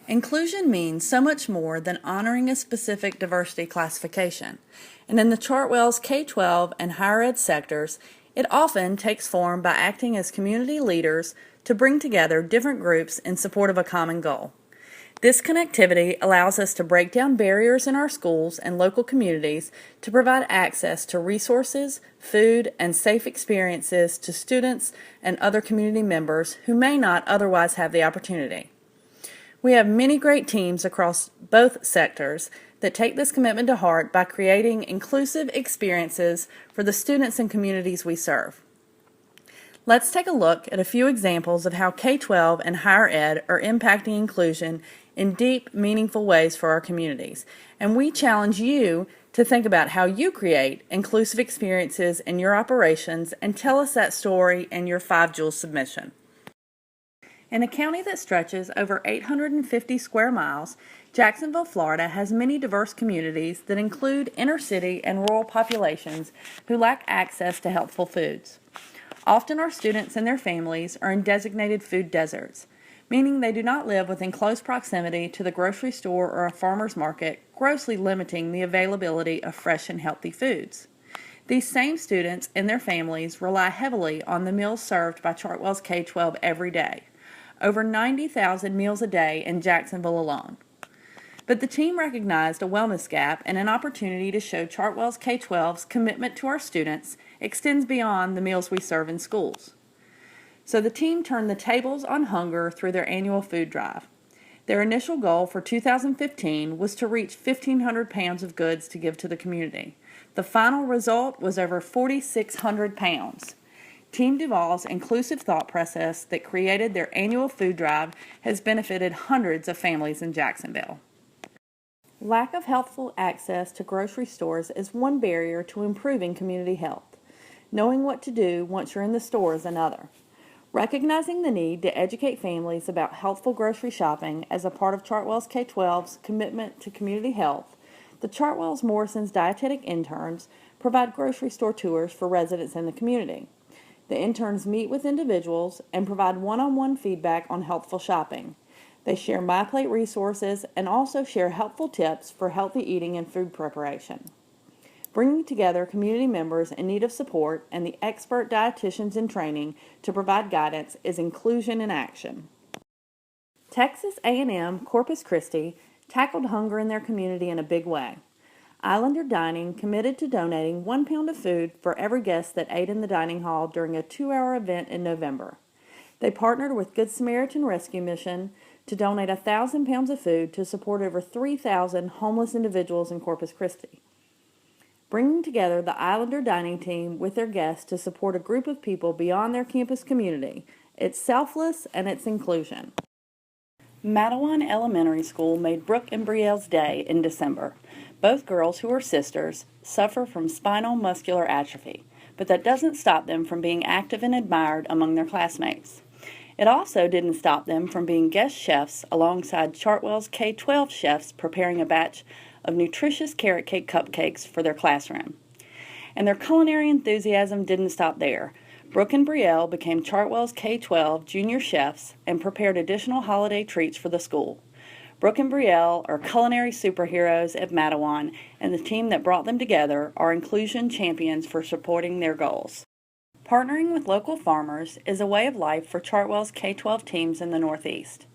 Inclusion means so much more than honoring a specific diversity classification, and in the Chartwell's K-12 and higher ed sectors, it often takes form by acting as community leaders to bring together different groups in support of a common goal. This connectivity allows us to break down barriers in our schools and local communities to provide access to resources, food, and safe experiences to students and other community members who may not otherwise have the opportunity. We have many great teams across both sectors that take this commitment to heart by creating inclusive experiences for the students and communities we serve. Let's take a look at a few examples of how K-12 and higher ed are impacting inclusion in deep, meaningful ways for our communities. And we challenge you to think about how you create inclusive experiences in your operations and tell us that story in your 5 Jewel submission. In a county that stretches over 850 square miles, Jacksonville, Florida has many diverse communities that include inner city and rural populations who lack access to healthful foods. Often our students and their families are in designated food deserts, meaning they do not live within close proximity to the grocery store or a farmer's market, grossly limiting the availability of fresh and healthy foods. These same students and their families rely heavily on the meals served by Chartwell's K-12 every day. Over 90,000 meals a day in Jacksonville alone. But the team recognized a wellness gap and an opportunity to show Chartwell's K-12's commitment to our students extends beyond the meals we serve in schools. So the team turned the tables on hunger through their annual food drive. Their initial goal for 2015 was to reach 1,500 pounds of goods to give to the community. The final result was over 4,600 pounds. Team Duval's inclusive thought process that created their annual food drive has benefited hundreds of families in Jacksonville. Lack of healthful access to grocery stores is one barrier to improving community health. Knowing what to do once you're in the store is another. Recognizing the need to educate families about healthful grocery shopping as a part of Chartwell's K-12's commitment to community health, the Chartwell's Morrison's dietetic interns provide grocery store tours for residents in the community. The interns meet with individuals and provide one-on-one feedback on healthful shopping. They share MyPlate resources and also share helpful tips for healthy eating and food preparation. Bringing together community members in need of support and the expert dietitians in training to provide guidance is inclusion in action. Texas A&M Corpus Christi tackled hunger in their community in a big way. Islander Dining committed to donating 1 pound of food for every guest that ate in the dining hall during a 2-hour event in November. They partnered with Good Samaritan Rescue Mission to donate 1,000 pounds of food to support over 3,000 homeless individuals in Corpus Christi. Bringing together the Islander Dining team with their guests to support a group of people beyond their campus community, it's selfless and it's inclusion. Matawan Elementary School made Brooke and Brielle's day in December. Both girls, who are sisters, suffer from spinal muscular atrophy, but that doesn't stop them from being active and admired among their classmates. It also didn't stop them from being guest chefs alongside Chartwell's K-12 chefs preparing a batch of nutritious carrot cake cupcakes for their classroom. And their culinary enthusiasm didn't stop there. Brooke and Brielle became Chartwell's K-12 junior chefs and prepared additional holiday treats for the school. Brooke and Brielle are culinary superheroes at Matawan, and the team that brought them together are inclusion champions for supporting their goals. Partnering with local farmers is a way of life for Chartwell's K-12 teams in the Northeast.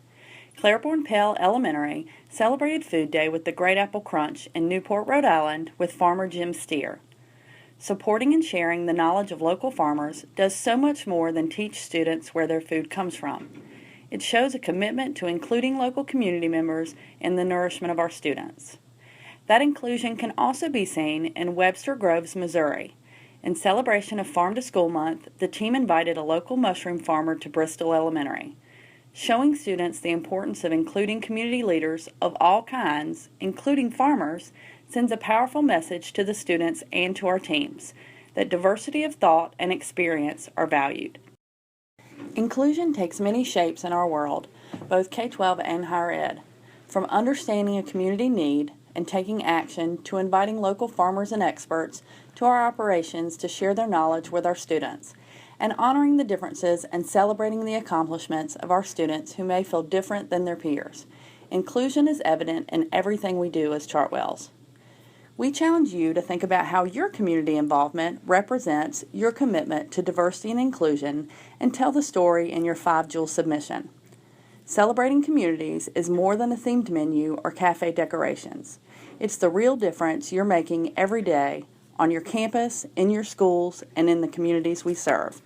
Claiborne Pell Elementary celebrated Food Day with the Great Apple Crunch in Newport, Rhode Island with farmer Jim Steer. Supporting and sharing the knowledge of local farmers does so much more than teach students where their food comes from. It shows a commitment to including local community members in the nourishment of our students. That inclusion can also be seen in Webster Groves, Missouri. In celebration of Farm to School Month, the team invited a local mushroom farmer to Bristol Elementary. Showing students the importance of including community leaders of all kinds, including farmers, sends a powerful message to the students and to our teams that diversity of thought and experience are valued. Inclusion takes many shapes in our world, both K-12 and higher ed, from understanding a community need and taking action to inviting local farmers and experts to our operations to share their knowledge with our students, and honoring the differences and celebrating the accomplishments of our students who may feel different than their peers. Inclusion is evident in everything we do as Chartwells. We challenge you to think about how your community involvement represents your commitment to diversity and inclusion and tell the story in your 5-jewel submission. Celebrating communities is more than a themed menu or cafe decorations. It's the real difference you're making every day on your campus, in your schools, and in the communities we serve.